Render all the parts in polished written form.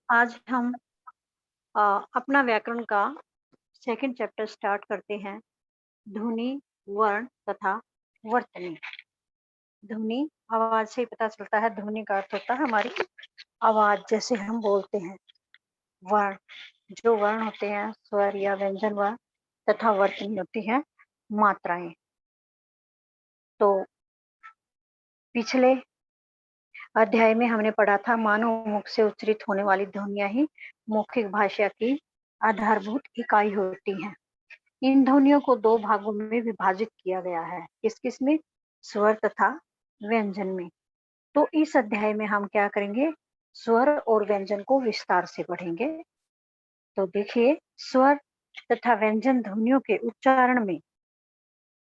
आज हम अपना व्याकरण का सेकंड चैप्टर स्टार्ट करते हैं। ध्वनि, वर्ण तथा वर्तनी। ध्वनि, आवाज से ही पता चलता है। ध्वनि का अर्थ होता है हमारी आवाज, जैसे हम बोलते हैं। वर्ण, जो वर्ण होते हैं स्वर या व्यंजन वर्ण, तथा वर्तनी होती है मात्राएं। तो पिछले अध्याय में हमने पढ़ा था मानव मुख से उच्चारित होने वाली ध्वनियां ही मौखिक भाषा की आधारभूत इकाई होती हैं। इन ध्वनियों को दो भागों में विभाजित किया गया है। किस किस में? स्वर तथा व्यंजन में। तो इस अध्याय में हम क्या करेंगे? स्वर और व्यंजन को विस्तार से पढ़ेंगे। तो देखिए, स्वर तथा व्यंजन ध्वनियों के उच्चारण में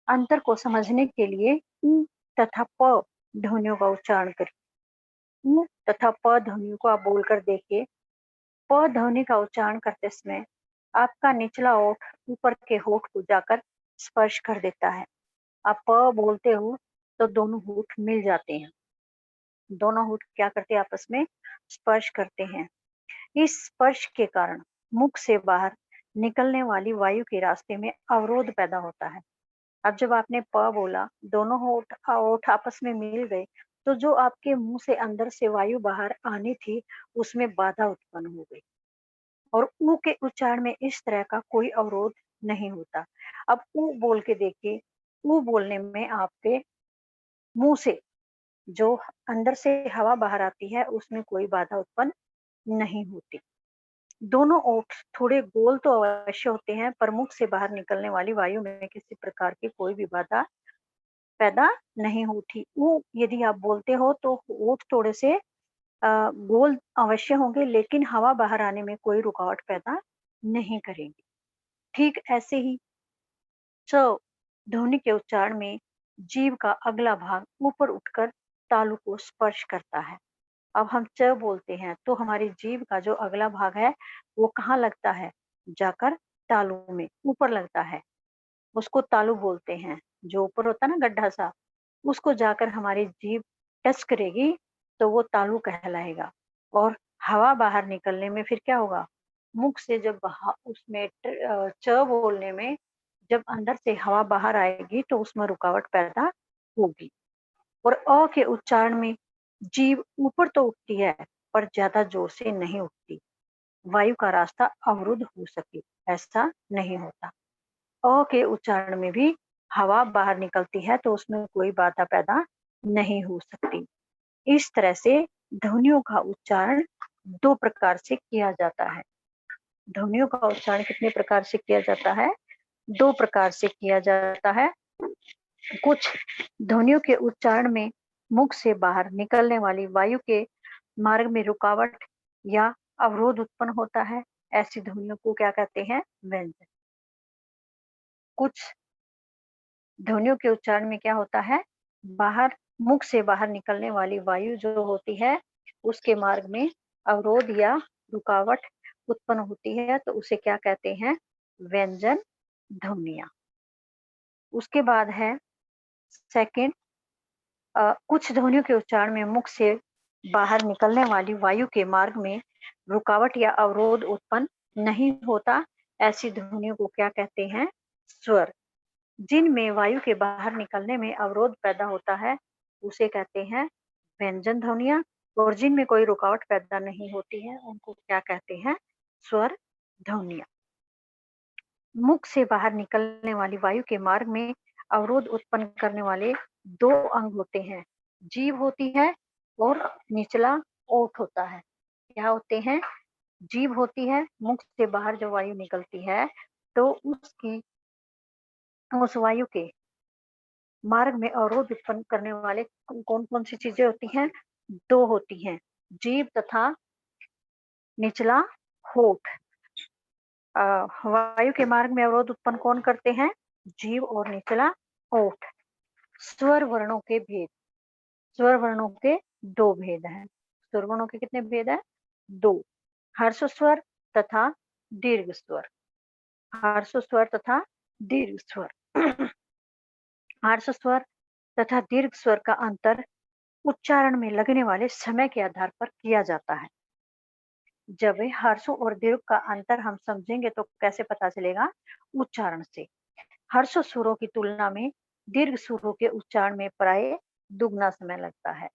अंतर को समझने के लिए उ तथा प ध्वनियों का उच्चारण करिए। उ तथा प ध्वनियों को आप बोलकर देखिए। प ध्वनि का उच्चारण करते समय आपका निचला ओठ ऊपर के होठ को जाकर स्पर्श कर देता है। आप प बोलते हो तो दोनों होठ मिल जाते हैं। दोनों होठ क्या करते हैं? आपस में स्पर्श करते हैं। इस स्पर्श के कारण मुख से बाहर निकलने वाली वायु के रास्ते में अवरोध पैदा होता है। अब जब आपने प बोला, दोनों होठ ओठ आपस में मिल गए, तो जो आपके मुंह से अंदर से वायु बाहर आनी थी, उसमें बाधा उत्पन्न हो गई। और ऊ के उच्चारण में इस तरह का कोई अवरोध नहीं होता। अब ऊ बोल के देखिए। ऊ बोलने में आपके मुंह से जो अंदर से हवा बाहर आती है, उसमें कोई बाधा उत्पन्न नहीं होती। दोनों ओठ थोड़े गोल तो अवश्य होते हैं, पर मुख से बाहर निकलने वाली वायु में किसी प्रकार की कोई भी बाधा पैदा नहीं होती। ऊ यदि आप बोलते हो तो ओठ थोड़े से गोल अवश्य होंगे, लेकिन हवा बाहर आने में कोई रुकावट पैदा नहीं करेंगे। ठीक ऐसे ही च ध्वनि के उच्चारण में जीभ का अगला भाग ऊपर उठकर तालु को स्पर्श करता है। अब हम च बोलते हैं तो हमारी जीभ का जो अगला भाग है, वो कहाँ लगता है? जाकर तालु में ऊपर लगता है। उसको तालु बोलते हैं। जो ऊपर होता है ना गड्ढा सा, उसको जाकर हमारी जीभ टच करेगी तो वो तालु कहलाएगा। और हवा बाहर निकलने में फिर क्या होगा? मुख से जब उसमें च बोलने में जब अंदर से हवा बाहर आएगी तो उसमें रुकावट पैदा होगी। और अ के उच्चारण में जीभ ऊपर तो उठती है, पर ज्यादा जोर से नहीं उठती। वायु का रास्ता अवरुद्ध हो सके, ऐसा नहीं होता। अ के उच्चारण में भी हवा बाहर निकलती है तो उसमें कोई बाधा पैदा नहीं हो सकती। इस तरह से ध्वनियों का उच्चारण दो प्रकार से किया जाता है। ध्वनियों का उच्चारण कितने प्रकार से किया जाता है? दो प्रकार से किया जाता है। कुछ ध्वनियों के उच्चारण में मुख से बाहर निकलने वाली वायु के मार्ग में रुकावट या अवरोध उत्पन्न होता है। ऐसी ध्वनियों को क्या कहते हैं? व्यंजन। कुछ ध्वनियों के उच्चारण में क्या होता है? बाहर मुख से बाहर निकलने वाली वायु जो होती है, उसके मार्ग में अवरोध या रुकावट उत्पन्न होती है, तो उसे क्या कहते हैं? व्यंजन ध्वनियां। उसके बाद है सेकंड, कुछ ध्वनियों के उच्चारण में मुख से बाहर निकलने वाली वायु के मार्ग में रुकावट या अवरोध उत्पन्न नहीं होता। ऐसी ध्वनियों को क्या कहते हैं? स्वर। जिनमें वायु के बाहर निकलने में अवरोध पैदा होता है, उसे कहते हैं व्यंजन ध्वनियां। और जिनमें कोई रुकावट पैदा नहीं होती है, उनको क्या कहते हैं? स्वर ध्वनियां। मुख से बाहर निकलने वाली वायु के मार्ग में अवरोध उत्पन्न करने वाले दो अंग होते हैं। जीभ होती है और निचला ओठ होता है। क्या होते हैं? जीभ होती है। मुख से बाहर जो वायु निकलती है, तो उसकी उस वायु के मार्ग में अवरोध उत्पन्न करने वाले कौन कौन सी चीजें होती हैं? दो होती हैं, जीभ तथा निचला होठ। वायु के मार्ग में अवरोध उत्पन्न कौन करते हैं? जीभ और निचला ओठ। स्वर वर्णों के भेद। स्वर वर्णों के दो भेद हैं। स्वर वर्णों के कितने भेद हैं? दो। हर्ष स्वर तथा दीर्घ स्वर। हर्ष स्वर तथा दीर्घ स्वर। हर्ष स्वर तथा दीर्घ स्वर का अंतर उच्चारण में लगने वाले समय के आधार पर किया जाता है। जब वे हर्षों और दीर्घ का अंतर हम समझेंगे तो कैसे पता चलेगा? उच्चारण से। हर्षों स्वरों की तुलना में दीर्घ स्वरों के उच्चारण में प्राय दुगना समय लगता है।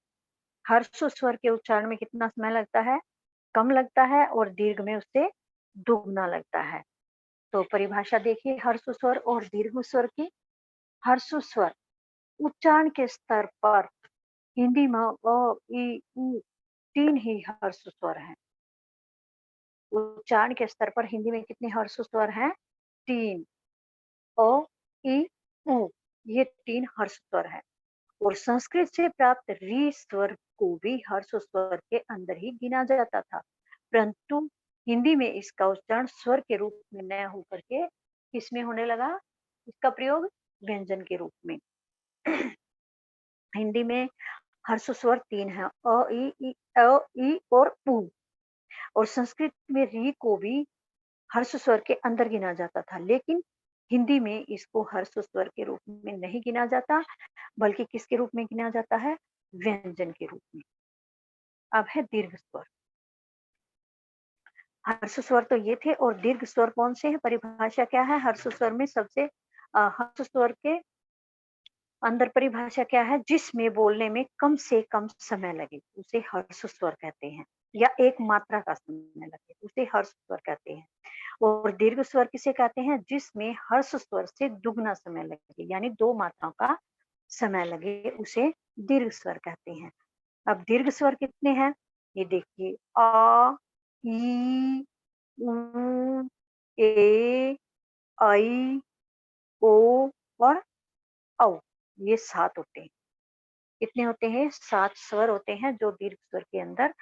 हर्षों स्वर के उच्चारण में कितना समय लगता है? कम लगता है और दीर्घ में उससे दुगना लगता है। तो परिभाषा देखिए हर्षों स्वर और दीर्घ स्वर की। हर्षों स्वर उच्चारण के स्तर पर हिंदी में अ, इ, उ 3 ही हर्ष स्वर हैं। उच्चारण के स्तर पर हिंदी में कितने हर्ष स्वर हैं? 3 अ, इ, उ ये 3 हर्ष स्वर हैं और संस्कृत से प्राप्त री स्वर को भी हर्ष स्वर के अंदर ही गिना जाता था। परंतु हिंदी में इसका उच्चारण स्वर के रूप में न होकर के किसमें होने लगा? इसका प्रयोग व्यंजन के रूप में। हिंदी में हर्ष स्वर 3 हैं अ, इ और उ और संस्कृत में री को भी हर्ष स्वर के अंदर गिना जाता था, लेकिन हिंदी में इसको हर्ष स्वर के रूप में नहीं गिना जाता, बल्कि किसके रूप में गिना जाता है? व्यंजन के रूप में। अब है दीर्घ स्वर। हर्ष स्वर तो ये थे और दीर्घ स्वर कौन से हैं? परिभाषा क्या है? हर्ष स्वर में सबसे हर्ष स्वर के अंदर परिभाषा क्या है? जिसमें बोलने में कम से कम समय लगे, उसे हर्ष स्वर कहते हैं या एक मात्रा का समय लगे, उसे हर्ष स्वर कहते हैं। और दीर्घ स्वर किसे कहते हैं? जिसमें हर्ष स्वर से दुगना समय लगे, यानी 2 मात्राओं का समय लगे, उसे दीर्घ स्वर कहते हैं। अब दीर्घ स्वर कितने हैं? ये देखिए अ, ई, उ, ए, ऐ, ओ और औ। ये 7 होते हैं। कितने होते हैं? 7 स्वर होते हैं जो दीर्घ स्वर के अंदर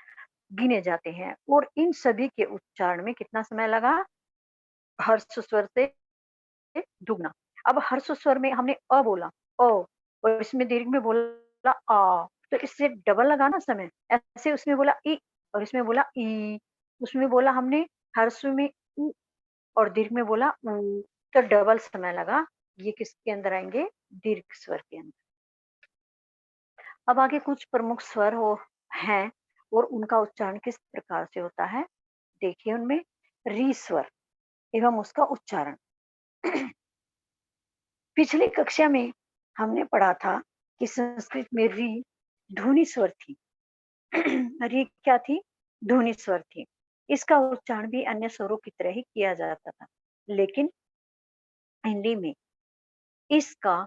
गिने जाते हैं और इन सभी के उच्चारण में कितना समय लगा? हर्ष स्वर से दुगना। अब हर्ष स्वर में हमने अ बोला, अ और इसमें दीर्घ में बोला आ, तो इससे डबल लगा ना समय। ऐसे उसमें बोला इ और इसमें बोला ई, उसमें बोला हमने हर्ष में उ और दीर्घ में बोला उ, तो डबल समय लगा। ये किसके अंदर आएँगे? दीर्घ स्वर के अंदर। अब आगे कुछ प्रमुख स्वर हो हैं और उनका उच्चारण किस प्रकार से होता है? देखिए उनमें री स्वर एवं उसका उच्चारण। पिछली कक्षा में हमने पढ़ा था कि संस्कृत में री ध्वनि स्वर थी। री क्या थी? ध्वनि स्वर थी। इसका उच्चारण भी अन्य स्वरों की तरह ही किया जाता था। लेकिन हिंदी में इसका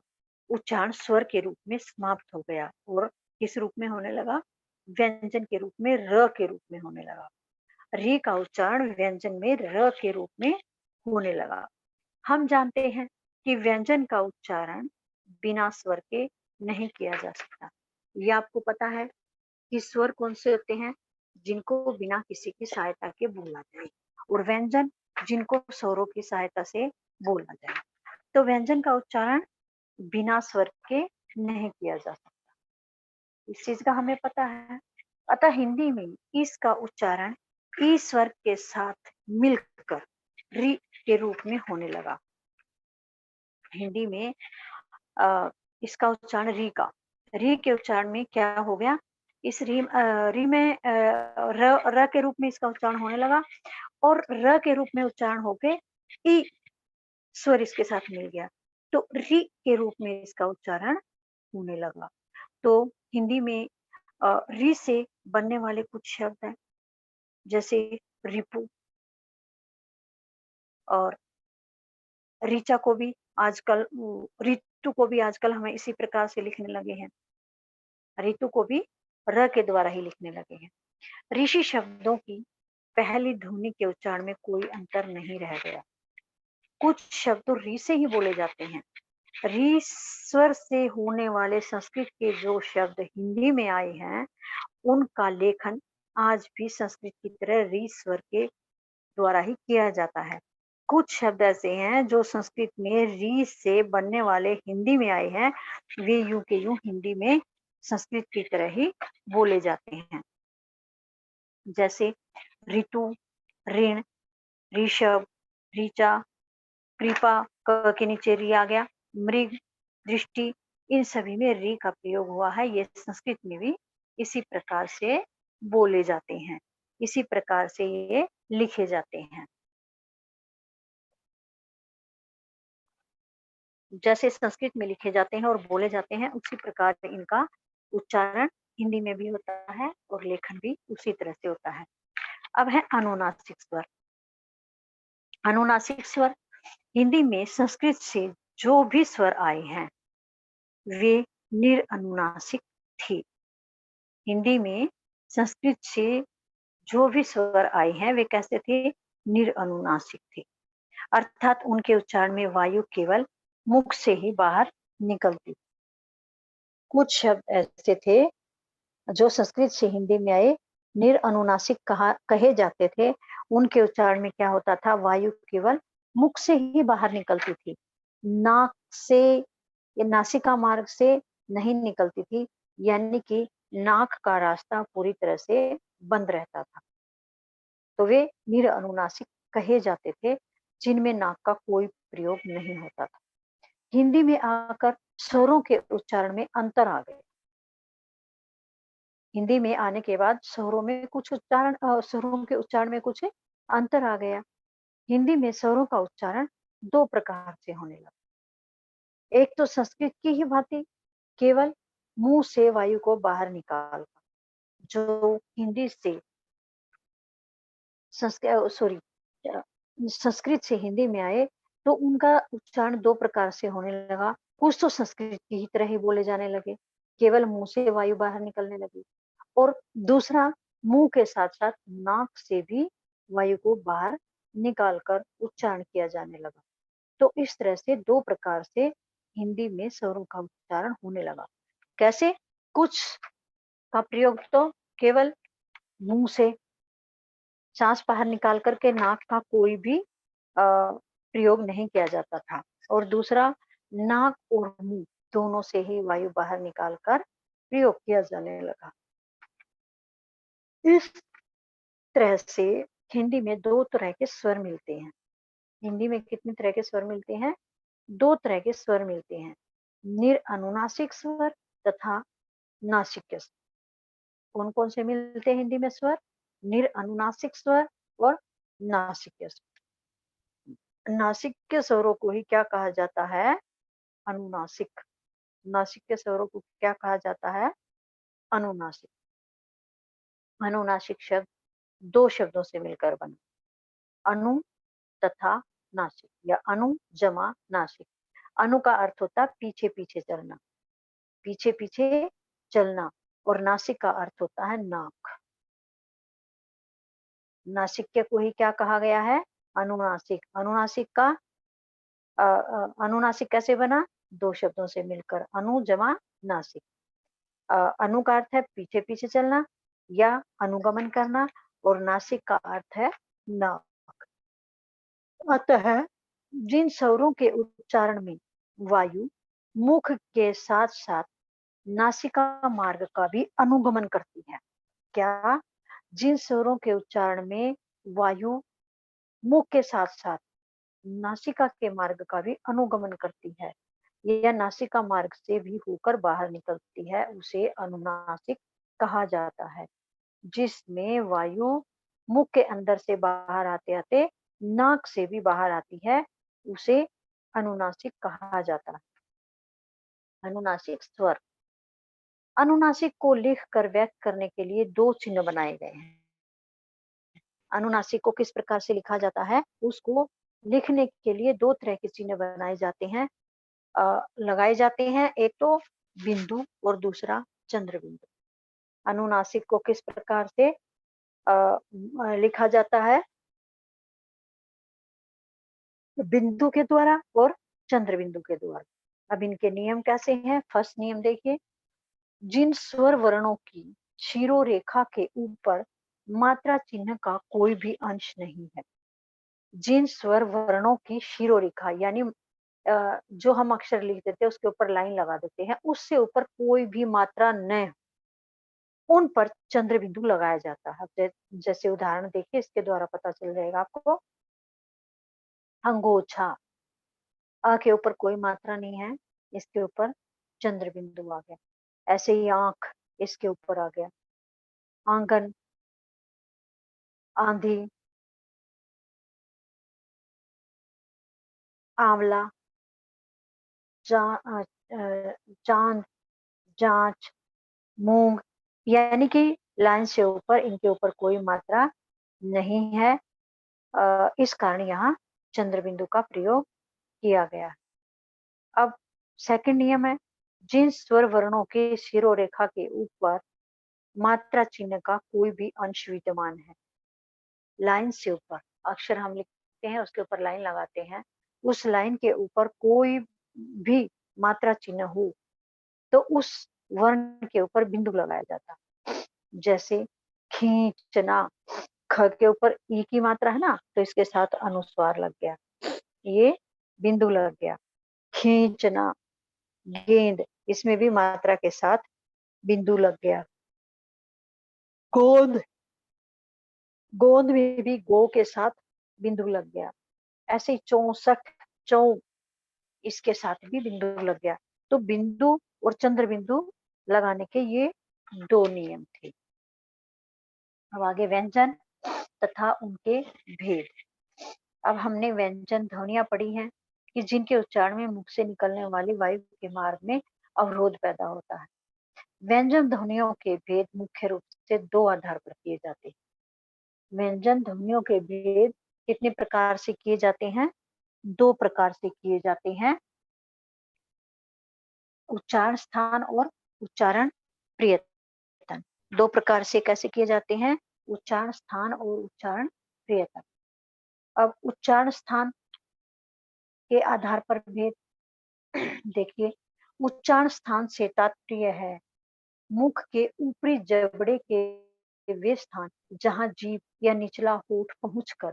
उच्चारण स्वर के रूप में समाप्त हो गया और किस रूप में होने लगा? व्यंजन के रूप में र के रूप में होने लगा। री का उच्चारण व्यंजन में र के रूप में होने लगा। हम जानते हैं कि व्यंजन का उच्चारण बिना स्वर के नहीं किया जा सकता। ये आपको पता है कि स्वर कौन से होते हैं? जिनको बिना किसी की सहायता के बोला जाए और व्यंजन जिनको स्वरों की सहायता से बोला जाए। तो व्यंजन का उच्चारण बिना स्वर के नहीं किया जा सकता। इस चीज का हमें पता है। अतः हिंदी में इसका उच्चारण ई स्वर के साथ मिलकर री के रूप में होने लगा। हिंदी में इसका उच्चारण री के उच्चारण में क्या हो गया? इस री में र के रूप में इसका उच्चारण होने लगा और र के रूप में उच्चारण होके ई स्वर इसके साथ मिल गया, तो री के रूप में इसका उच्चारण होने लगा। तो हिंदी में री से बनने वाले कुछ शब्द हैं, जैसे रिपु और ऋचा को भी आजकल ऋतु को भी आजकल हमें इसी प्रकार से लिखने लगे हैं। ऋतु को भी र के द्वारा ही लिखने लगे हैं। ऋषि शब्दों की पहली ध्वनि के उच्चारण में कोई अंतर नहीं रह गया। कुछ शब्द तो री से ही बोले जाते हैं। री स्वर से होने वाले संस्कृत के जो शब्द हिंदी में आए हैं, उनका लेखन आज भी संस्कृत की तरह री स्वर के द्वारा ही किया जाता है। कुछ शब्द ऐसे हैं जो संस्कृत में री से बनने वाले हिंदी में आए हैं, वे यूं के यूं हिंदी में संस्कृत की तरह ही बोले जाते हैं। जैसे ऋतु, ऋण, ऋषभ, ऋचा, कृपा, क के नीचे री आ गया, मृग, दृष्टि, इन सभी में री का प्रयोग हुआ है। ये संस्कृत में भी इसी प्रकार से बोले जाते हैं। इसी प्रकार से ये लिखे जाते हैं। जैसे संस्कृत में लिखे जाते हैं और बोले जाते हैं, उसी प्रकार इनका उच्चारण हिंदी में भी होता है और लेखन भी उसी तरह से होता है। अब है अनुनासिक स्वर। अनुनासिक स्वर हिंदी में संस्कृत से जो भी स्वर आए हैं, वे निरअनुनासिक थे। हिंदी में संस्कृत से जो भी स्वर आए हैं, वे कैसे थे? निरअनुनासिक थे। अर्थात उनके उच्चारण में वायु केवल मुख से ही बाहर निकलती। कुछ शब्द ऐसे थे जो संस्कृत से हिंदी में आए, निरअनुनासिक कहे जाते थे। उनके उच्चारण में क्या होता था? वायु केवल मुख से ही बाहर निकलती थी, नाक से या नासिका मार्ग से नहीं निकलती थी, यानी कि नाक का रास्ता पूरी तरह से बंद रहता था। तो वे निरअनुनासिक कहे जाते थे, जिनमें नाक का कोई प्रयोग नहीं होता था। हिंदी में आकर स्वरों के उच्चारण में अंतर आ गया। हिंदी में आने के बाद स्वरों के उच्चारण में कुछ अंतर आ गया। हिंदी में स्वरों का उच्चारण 2 प्रकार से होने लगा। एक तो संस्कृत की ही भांति केवल मुँह से वायु को बाहर निकाल कर, जो हिंदी से सॉरी संस्कृत से हिंदी में आए, तो उनका उच्चारण 2 प्रकार से होने लगा। कुछ तो संस्कृत की ही तरह ही बोले जाने लगे, केवल मुँह से वायु बाहर निकलने लगी। और दूसरा, मुंह के साथ-साथ नाक से भी वायु को बाहर निकाल कर उच्चारण किया जाने लगा। तो इस तरह से 2 प्रकार से हिंदी में स्वरों का उच्चारण होने लगा। कैसे? कुछ का प्रयोग तो केवल मुंह से साँस बाहर निकाल कर के नाक का कोई भी प्रयोग नहीं किया जाता था, और दूसरा, नाक और मुंह दोनों से ही वायु बाहर निकाल कर प्रयोग किया जाने लगा। इस तरह से हिंदी में 2 तरह के स्वर मिलते हैं। हिंदी में कितने तरह के स्वर मिलते हैं? 2 तरह के स्वर मिलते हैं। निरअनुनासिक स्वर तथा नासिक्य स्वर। कौन-कौन से मिलते हैं हिंदी में स्वर? निरअनुनासिक स्वर और नासिक्य स्वर। नासिक्य स्वरों को ही क्या कहा जाता है? अनुनासिक। नासिक्य स्वरों को क्या कहा जाता है? अनुनासिक। अनुनासिक शब्द 2 शब्दों से मिलकर बना, अनु तथा नासिक या अनु जमा नासिक। अनु का अर्थ होता है पीछे-पीछे चलना, पीछे-पीछे चलना, और नासिक का अर्थ होता है नाक। नासिक्य को ही क्या कहा गया है? अनुनासिक। अनुनासिक का अनुनासिक कैसे बना? 2 शब्दों से मिलकर, अनु जमा नासिक। अनु का अर्थ है पीछे-पीछे चलना या अनुगमन करना, और नासिक का अर्थ है नाक। अतः जिन स्वरों के उच्चारण में वायु मुख के साथ-साथ नासिका मार्ग का भी अनुगमन करती है। क्या? जिन स्वरों के उच्चारण में वायु मुख के साथ-साथ नासिका के मार्ग का भी अनुगमन करती है, या नासिका मार्ग से भी होकर बाहर निकलती है, उसे अनुनासिक कहा जाता है। जिसमें वायु मुख के अंदर से बाहर आते-आते नाक से भी बाहर आती है, उसे अनुनासिक कहा जाता है। अनुनासिक स्वर। अनुनासिक को लिख कर व्यक्त करने के लिए 2 चिन्ह बनाए गए हैं। अनुनासिक को किस प्रकार से लिखा जाता है? उसको लिखने के लिए 2 तरह के चिन्ह बनाए जाते हैं, लगाए जाते हैं। एक तो बिंदु और दूसरा चंद्र बिंदु। अनुनासिक को किस प्रकार से लिखा जाता है? बिंदु के द्वारा और चंद्र बिंदु के द्वारा। अब इनके नियम कैसे हैं? फर्स्ट नियम देखिए, जिन स्वर वर्णों की शिरोरेखा के ऊपर मात्रा चिन्ह का कोई भी अंश नहीं है। जिन स्वर वर्णों की शिरोरेखा यानी जो हम अक्षर लिख देते हैं उसके ऊपर लाइन लगा देते हैं, उससे ऊपर कोई भी मात्रा न हो, उन पर चंद्र बिंदु लगाया जाता है। जैसे उदाहरण देखिए, इसके द्वारा पता चल जाएगा आपको। अंगोछा, अ के ऊपर कोई मात्रा नहीं है, इसके ऊपर चंद्र बिंदु आ गया। ऐसे ही आँख, इसके ऊपर आ गया। आंगन, आंधी, आंवला, जा चाँद, जाँच, मूँग, यानी कि लाइन से ऊपर इनके ऊपर कोई मात्रा नहीं है। इस कारण यहाँ चंद्र बिंदु का प्रयोग किया गया। अब सेकंड नियम है, जिन स्वर वर्णों के शिरोरेखा के ऊपर मात्रा चिन्ह का कोई भी अंश विद्यमान है, लाइन से ऊपर अक्षर हम लिखते हैं, उसके ऊपर लाइन लगाते हैं, उस लाइन के ऊपर कोई भी मात्रा चिन्ह हो, तो उस वर्ण के ऊपर बिंदु लगाया जाता। जैसे खींचना, ख के ऊपर ई की मात्रा है ना, तो इसके साथ अनुस्वार लग गया, ये बिंदु लग गया। खींचना, गेंद, इसमें भी मात्रा के साथ बिंदु लग गया। गोंद, गोंद में भी गो के साथ बिंदु लग गया। ऐसे ही 64, चौ, इसके साथ भी बिंदु लग गया। तो बिंदु और चंद्र बिंदु लगाने के ये 2 नियम थे। अब आगे व्यंजन तथा उनके भेद। अब हमने व्यंजन ध्वनियाँ पढ़ी हैं कि जिनके उच्चारण में मुख से निकलने वाली वायु के मार्ग में अवरोध पैदा होता है। व्यंजन ध्वनियों के भेद मुख्य रूप से 2 आधार पर किए जाते हैं। व्यंजन ध्वनियों के भेद कितने प्रकार से किए जाते हैं? 2 प्रकार से किए जाते हैं, उच्चारण स्थान और उच्चारण प्रियतन। 2 प्रकार से कैसे किए जाते हैं? उच्चारण स्थान और उच्चारण प्रियतन। अब उच्चारण स्थान के आधार पर भेद देखिए, उच्चारण स्थान से तात्पर्य है मुख के ऊपरी जबड़े के वे स्थान जहां जीभ या निचला होंठ पहुंचकर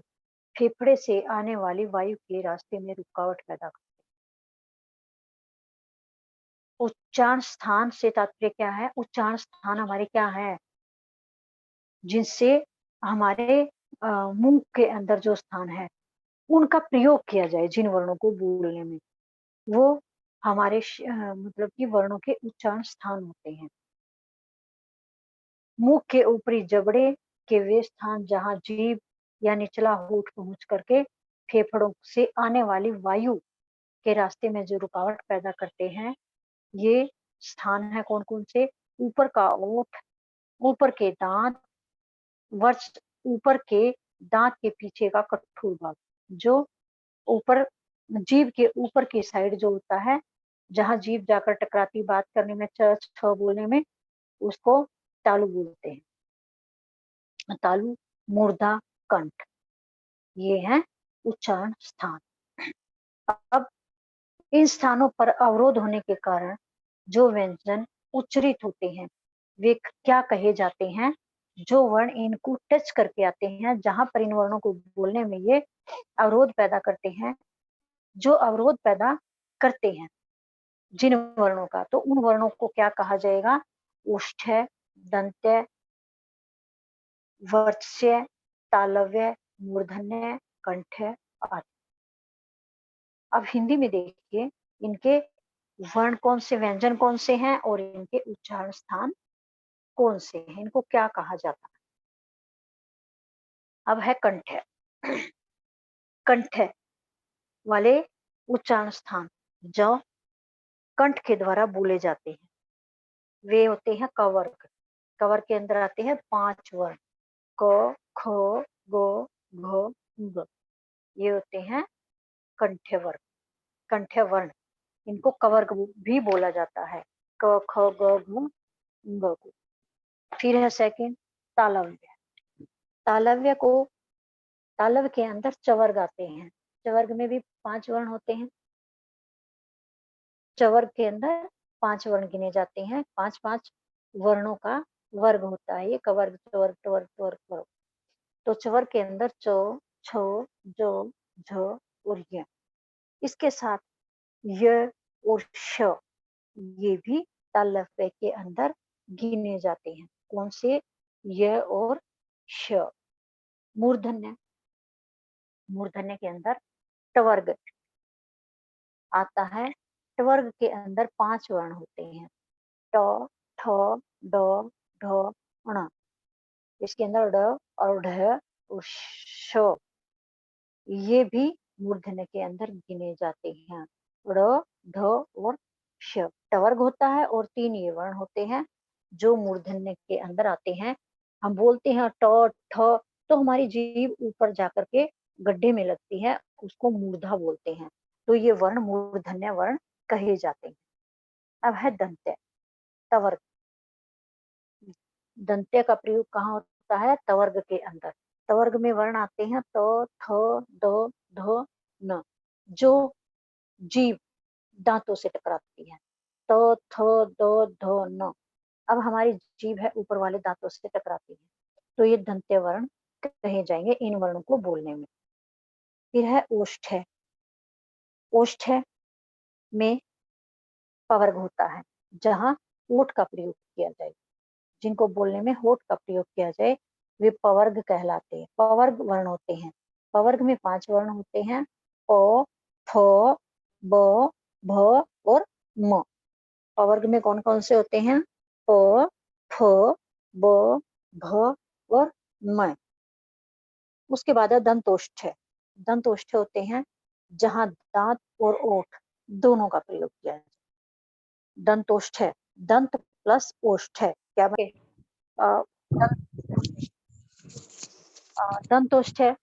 फेफड़े से आने वाली वायु के रास्ते में रुकावट पैदा कर। उच्चारण स्थान से तात्पर्य क्या है? उच्चारण स्थान हमारे क्या है, जिनसे हमारे मुंह के अंदर जो स्थान है उनका प्रयोग किया जाए जिन वर्णों को बोलने में, वो हमारे मतलब कि वर्णों के उच्चारण स्थान होते हैं। मुख के ऊपरी जबड़े के वे स्थान जहां जीभ या निचला होंठ पहुंच करके फेफड़ों से आने वाली वायु के रास्ते में जो रुकावट पैदा करते हैं, ये स्थान है कौन कौन से? ऊपर का ओठ, ऊपर के दांत, वर्ष, ऊपर के दांत के पीछे का कठोर भाग, जो ऊपर जीभ के ऊपर की साइड जो होता है, जहां जीभ जाकर टकराती बात करने में, च छ बोलने में, उसको तालु बोलते हैं। तालु, मूर्धा, कंठ, ये है उच्चारण स्थान। अब इन स्थानों पर अवरोध होने के कारण जो व्यंजन उच्चरित होते हैं, वे क्या कहे जाते हैं? जो वर्ण इनको टच करके आते हैं, जहां पर इन वर्णों को बोलने में ये अवरोध पैदा करते हैं, जो अवरोध पैदा करते हैं जिन वर्णों का, तो उन वर्णों को क्या कहा जाएगा? ओष्ठ्य, दंत्य, वर्च्य, तालव्य, मूर्धन्य, कंठ्य आदि। अब हिंदी में देखिए, इनके वर्ण कौन से, व्यंजन कौन से हैं और इनके उच्चारण स्थान कौन से हैं, इनको क्या कहा जाता है? अब है कंठ्य। कंठ्य वाले उच्चारण स्थान जो कंठ के द्वारा बोले जाते हैं, वे होते हैं कवर्ग। कवर के अंदर आते हैं 5 वर्ण, क, ख, ग, घ, ङ। ये होते हैं कंठ्य वर्ण। कंठ्य वर्ण, इनको कवर्ग भी बोला जाता है, क, ख, ग, घ, ङ को। फिर है सेकंड तालव्य। तालव्य को, तालव्य के अंदर चवर्ग आते हैं। चवर्ग में भी 5 वर्ण होते हैं। चवर्ग के अंदर 5 वर्ण गिने जाते हैं। 5-5 वर्णों का वर्ग होता है ये, कवर्ग, चवर्ग, टवर्ग, टवर्ग, वर्ग। तो चवर्ग के अंदर च, छ, ज, झ और य। इसके साथ य और श, ये भी तालव्य के अंदर गिने जाते हैं। कौन से? य और श। मूर्धन्य, मूर्धन्य के अंदर टवर्ग आता है। टवर्ग के अंदर 5 वर्ण होते हैं, ट, ठ, ड, ढ, ण। इसके अंदर ड और ढ श, ये भी मूर्धन्य के अंदर गिने जाते हैं। ड़, ढ और श टवर्ग होता है और 3 ये वर्ण होते हैं जो मूर्धन्य के अंदर आते हैं। हम बोलते हैं ट, ठ, तो हमारी जीभ ऊपर जाकर के गड्ढे में लगती है, उसको मूर्धा बोलते हैं। तो ये वर्ण मूर्धन्य वर्ण कहे जाते हैं। अब है दंत्य, तवर्ग। दंत्य का प्रयोग कहाँ होता है? तवर्ग के अंदर। तवर्ग में वर्ण आते हैं त, थ, द, ध, न, जो जीभ दांतों से टकराती है। त, थ, द, ध, न। अब हमारी जीभ है ऊपर वाले दांतों से टकराती है, तो ये दंत्य वर्ण कहे जाएंगे इन वर्णों को बोलने में। फिर है ओष्ठ्य। ओष्ठ्य में पवर्ग होता है, जहां ओठ का प्रयोग किया जाए। जिनको बोलने में होठ का प्रयोग किया जाए वे पवर्ग कहलाते हैं। पवर्ग वर्ण होते हैं। पवर्ग में 5 वर्ण होते हैं, प, फ, ब, भ और म। पवर्ग में कौन कौन से होते हैं? प, फ, ब, भ और म। उसके बाद है दंतोष्ठ्य। दंतोष्ठ्य होते हैं जहां दांत और ओठ दोनों का प्रयोग किया जाए। दंतोष्ठ्य, दंत प्लस ओष्ठ्य क्या बने? दंत दंतोष्ठ्य,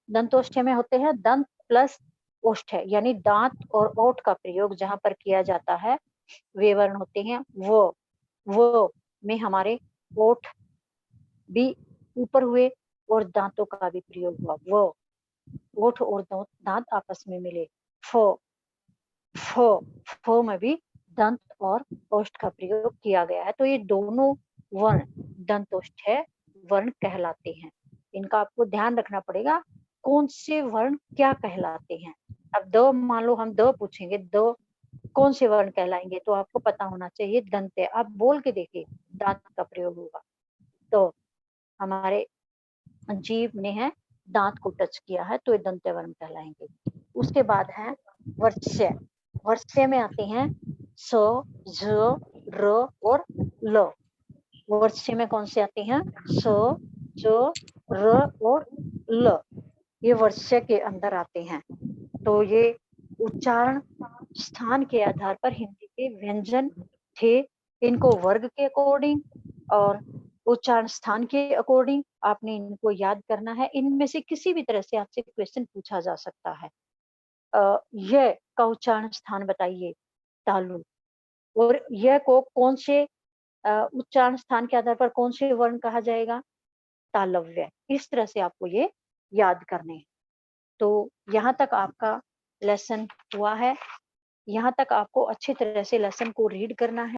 दंतोष्ठ्य में होते हैं दंत प्लस ओष्ठ्य, यानी दांत और ओठ का प्रयोग जहां पर किया जाता है वे वर्ण होते हैं वो में हमारे ओठ भी ऊपर हुए और दांतों का भी प्रयोग हुआ। वो ओठ और दांत आपस में मिले। फ, फ, फ में भी दंत और ओष्ठ का प्रयोग किया गया है। तो ये दोनों वर्ण दंतोष्ठ्य वर्ण कहलाते हैं। इनका आपको ध्यान रखना पड़ेगा कौन से वर्ण क्या कहलाते हैं। अब द, मान लो हम द पूछेंगे, द कौन से वर्ण कहलाएंगे, तो आपको पता होना चाहिए दंत्य। आप बोल के देखिए, दांत का प्रयोग होगा तो हमारे जीभ ने है दांत को टच किया है तो ये दंत्य वर्ण कहलाएंगे। उसके बाद है वर्च्य। वर्च्य में आते हैं स, झ, र और ल। वर्च्य में कौन से आते हैं? स, ज, र और ल। ये वर्च्य के अंदर आते हैं। तो ये उच्चारण स्थान के आधार पर हिंदी के व्यंजन थे। इनको वर्ग के अकॉर्डिंग और उच्चारण स्थान के अकॉर्डिंग आपने इनको याद करना है। इनमें से किसी भी तरह से आपसे क्वेश्चन पूछा जा सकता है। य का उच्चारण स्थान बताइए, तालु। और य को कौन से उच्चारण स्थान के आधार पर कौन से वर्ण कहा जाएगा? तालव्य। इस तरह से आपको ये याद करने हैं। तो यहाँ तक आपका लेसन हुआ है। यहाँ तक आपको अच्छी तरह से लेसन को रीड करना है।